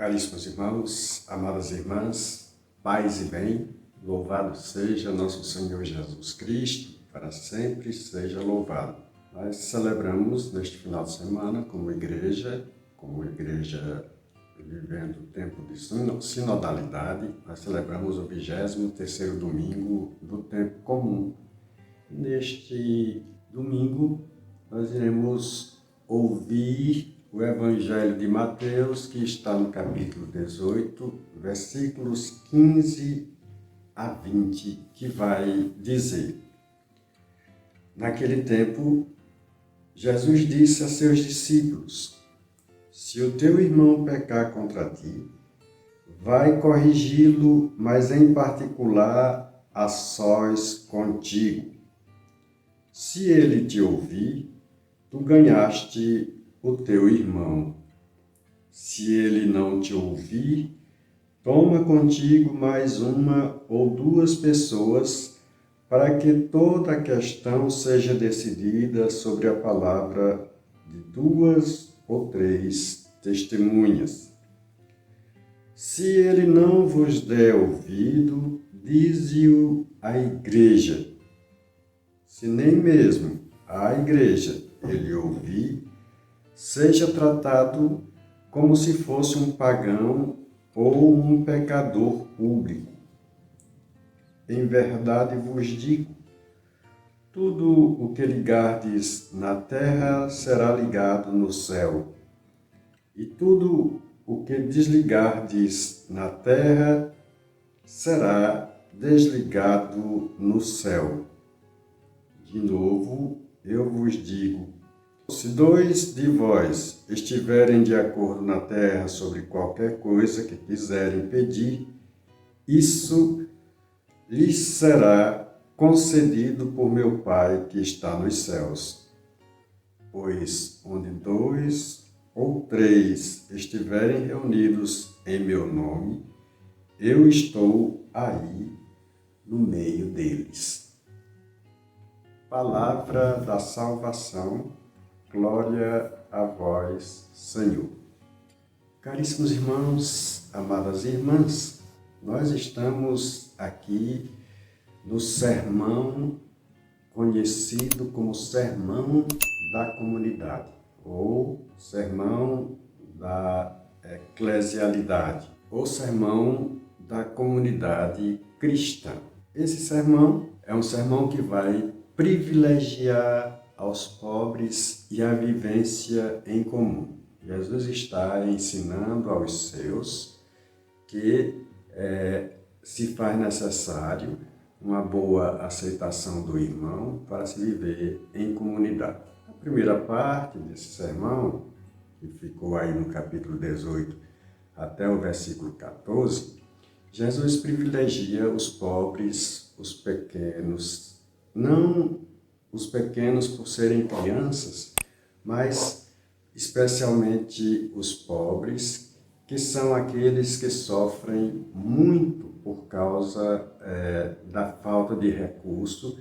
Caríssimos irmãos, amadas irmãs, paz e bem, louvado seja nosso Senhor Jesus Cristo, para sempre seja louvado. Nós celebramos neste final de semana como igreja vivendo o tempo de sinodalidade, nós celebramos o 23º domingo do tempo comum. Neste domingo nós iremos ouvir o Evangelho de Mateus, que está no capítulo 18, versículos 15 a 20, que vai dizer: Naquele tempo, Jesus disse a seus discípulos: Se o teu irmão pecar contra ti, vai corrigi-lo, mas em particular a sós contigo. Se ele te ouvir, tu ganhaste o teu irmão. Se ele não te ouvir, toma contigo mais uma ou duas pessoas, para que toda a questão seja decidida sobre a palavra de 2 ou 3 testemunhas. Se ele não vos der ouvido, dize-o à igreja. Se nem mesmo a igreja ele ouvir, seja tratado como se fosse um pagão ou um pecador público. Em verdade vos digo, tudo o que ligardes na terra será ligado no céu, e tudo o que desligardes na terra será desligado no céu. De novo, eu vos digo, se 2 de vós estiverem de acordo na terra sobre qualquer coisa que quiserem pedir, isso lhes será concedido por meu Pai que está nos céus. Pois onde 2 ou 3 estiverem reunidos em meu nome, eu estou aí no meio deles. Palavra da salvação. Glória a vós, Senhor. Caríssimos irmãos, amadas irmãs, nós estamos aqui no sermão conhecido como Sermão da Comunidade, ou Sermão da Eclesialidade, ou Sermão da Comunidade Cristã. Esse sermão é um sermão que vai privilegiar aos pobres e a vivência em comum. Jesus está ensinando aos seus que se faz necessário uma boa aceitação do irmão para se viver em comunidade. A primeira parte desse sermão, que ficou aí no capítulo 18 até o versículo 14, Jesus privilegia os pobres, os pequenos, não os pequenos por serem crianças, mas especialmente os pobres, que são aqueles que sofrem muito por causa da falta de recurso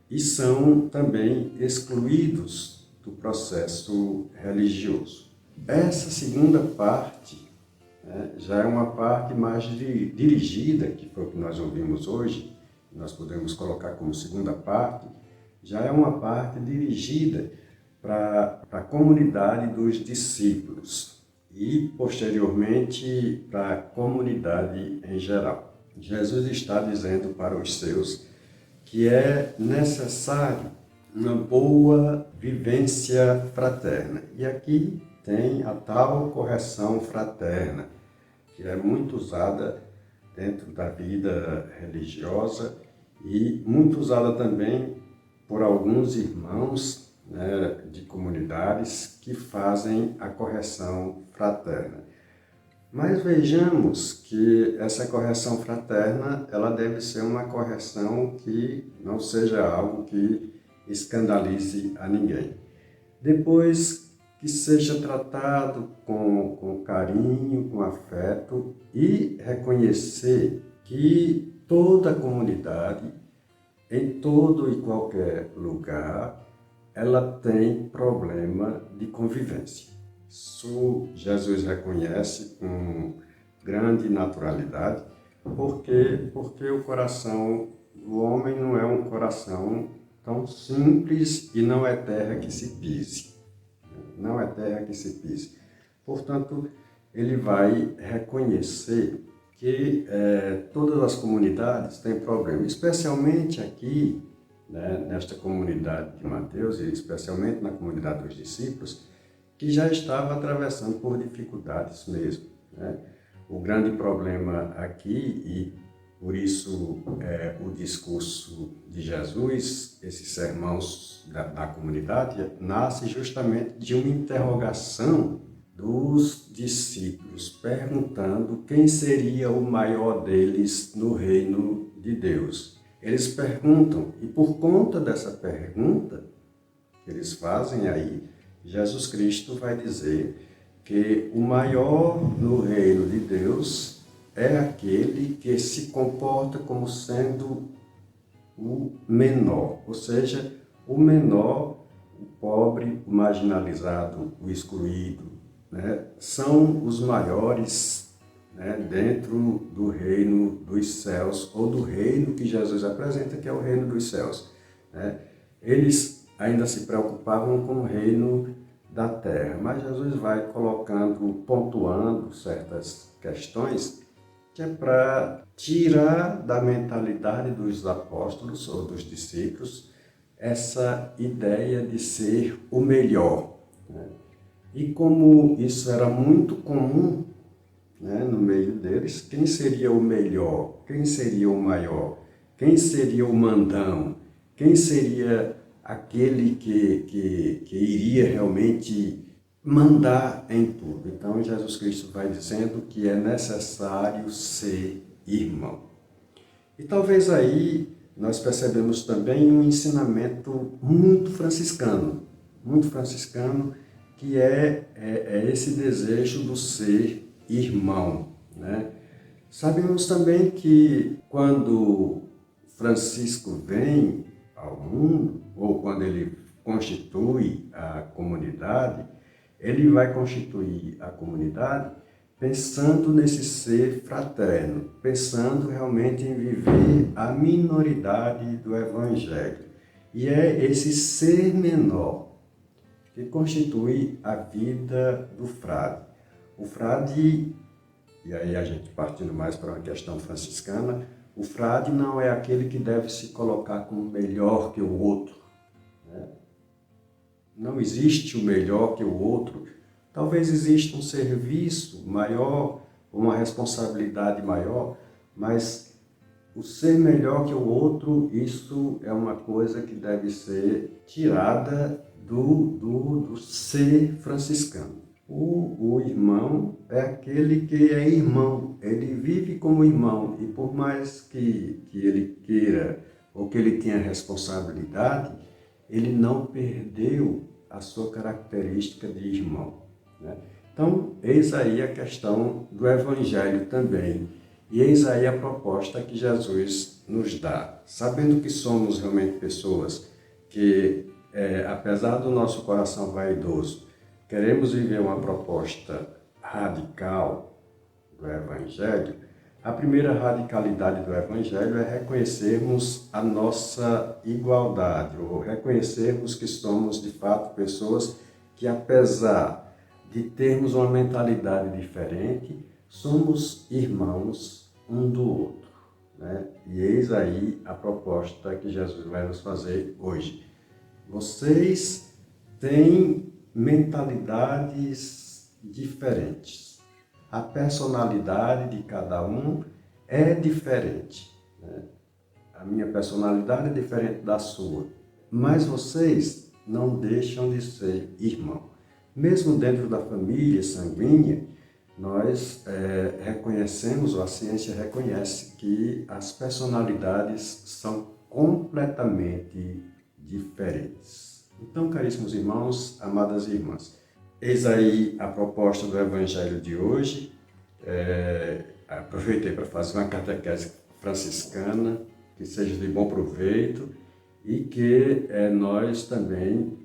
e são também excluídos do processo religioso. Essa segunda parte já é uma parte mais dirigida, que foi o que nós ouvimos hoje, nós podemos colocar como segunda parte, já é uma parte dirigida para a comunidade dos discípulos e, posteriormente, para a comunidade em geral. Jesus está dizendo para os seus que é necessário uma boa vivência fraterna. E aqui tem a tal correção fraterna, que é muito usada dentro da vida religiosa e muito usada também por alguns irmãos de comunidades que fazem a correção fraterna. Mas vejamos que essa correção fraterna ela deve ser uma correção que não seja algo que escandalize a ninguém. Depois, que seja tratado com carinho, com afeto e reconhecer que toda a comunidade, em todo e qualquer lugar, ela tem problema de convivência. Isso Jesus reconhece com grande naturalidade. Por quê? Porque o coração do homem não é um coração tão simples e não é terra que se pise. Não é terra que se pise. Portanto, ele vai reconhecer que todas as comunidades têm problema, especialmente aqui, né, nesta comunidade de Mateus, e especialmente na comunidade dos discípulos, que já estava atravessando por dificuldades mesmo, né? O grande problema aqui, e por isso o discurso de Jesus, esses sermãos da comunidade, nasce justamente de uma interrogação dos discípulos, perguntando quem seria o maior deles no reino de Deus. Eles perguntam, e por conta dessa pergunta que eles fazem aí, Jesus Cristo vai dizer que o maior no reino de Deus é aquele que se comporta como sendo o menor, ou seja, o menor, o pobre, o marginalizado, o excluído, né, são os maiores, né, dentro do reino dos céus, ou do reino que Jesus apresenta, que é o reino dos céus, né? Eles ainda se preocupavam com o reino da terra, mas Jesus vai colocando, pontuando certas questões que é para tirar da mentalidade dos apóstolos ou dos discípulos essa ideia de ser o melhor, né? E como isso era muito comum, né, no meio deles, quem seria o melhor? Quem seria o maior? Quem seria o mandão? Quem seria aquele que iria realmente mandar em tudo? Então, Jesus Cristo vai dizendo que é necessário ser irmão. E talvez aí nós percebemos também um ensinamento muito franciscano, que é esse desejo do ser irmão, né? Sabemos também que quando Francisco vem ao mundo, ou quando ele constitui a comunidade, ele vai constituir a comunidade pensando nesse ser fraterno, pensando realmente em viver a minoridade do Evangelho. E é esse ser menor que constitui a vida do frade. O frade, e aí a gente partindo mais para uma questão franciscana, o frade não é aquele que deve se colocar como melhor que o outro, né? Não existe o melhor que o outro. Talvez exista um serviço maior, uma responsabilidade maior, mas o ser melhor que o outro, isso é uma coisa que deve ser tirada do ser franciscano. O irmão é aquele que é irmão, ele vive como irmão, e por mais que ele queira ou que ele tenha responsabilidade, ele não perdeu a sua característica de irmão, né? Então, eis aí a questão do Evangelho também, e eis aí a proposta que Jesus nos dá, sabendo que somos realmente pessoas que, apesar do nosso coração vaidoso, queremos viver uma proposta radical do Evangelho. A primeira radicalidade do Evangelho é reconhecermos a nossa igualdade, ou reconhecermos que somos, de fato, pessoas que, apesar de termos uma mentalidade diferente, somos irmãos um do outro, né? E eis aí a proposta que Jesus vai nos fazer hoje. Vocês têm mentalidades diferentes. A personalidade de cada um é diferente, né? A minha personalidade é diferente da sua, mas vocês não deixam de ser irmãos. Mesmo dentro da família sanguínea, nós reconhecemos, ou a ciência reconhece, que as personalidades são completamente diferentes. Então, caríssimos irmãos, amadas irmãs, eis aí a proposta do Evangelho de hoje. Aproveitei para fazer uma catequese franciscana, que seja de bom proveito e que nós também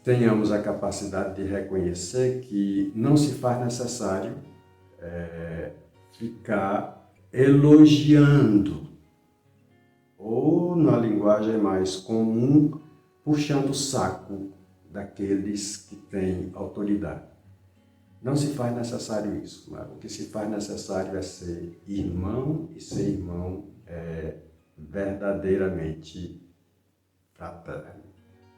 tenhamos a capacidade de reconhecer que não se faz necessário ficar elogiando, ou na linguagem mais comum, puxando o saco daqueles que têm autoridade. Não se faz necessário isso, mas o que se faz necessário é ser irmão, e ser irmão é verdadeiramente fraterno.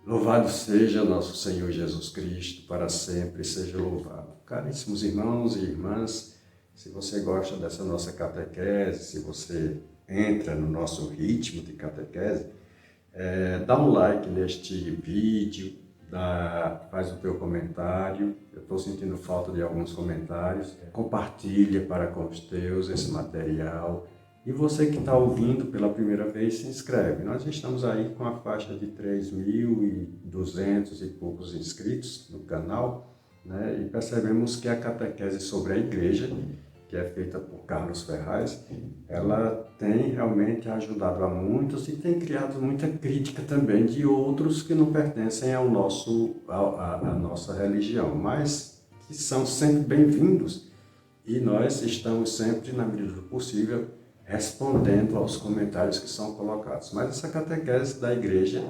Louvado seja nosso Senhor Jesus Cristo, para sempre seja louvado. Caríssimos irmãos e irmãs, se você gosta dessa nossa catequese, se você entra no nosso ritmo de catequese, dá um like neste vídeo, faz o teu comentário. Eu estou sentindo falta de alguns comentários. Compartilha para com os teus esse material. E você que está ouvindo pela primeira vez, se inscreve. Nós estamos aí com a faixa de 3.200 e poucos inscritos no canal, né? E percebemos que a catequese sobre a igreja, que é feita por Carlos Ferraz, ela tem realmente ajudado a muitos e tem criado muita crítica também de outros que não pertencem à nossa religião, mas que são sempre bem-vindos, e nós estamos sempre, na medida do possível, respondendo aos comentários que são colocados. Mas essa catequese da igreja,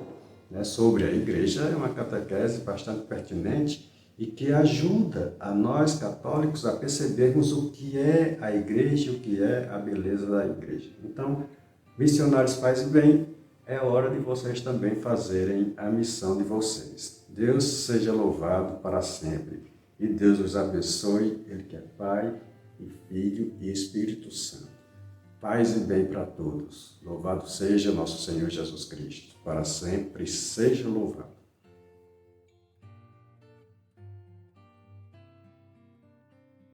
né, sobre a igreja, é uma catequese bastante pertinente e que ajuda a nós católicos a percebermos o que é a igreja, o que é a beleza da igreja. Então, missionários faz bem, é hora de vocês também fazerem a missão de vocês. Deus seja louvado para sempre e Deus os abençoe, Ele que é Pai e Filho e Espírito Santo. Paz e bem para todos. Louvado seja nosso Senhor Jesus Cristo, para sempre seja louvado.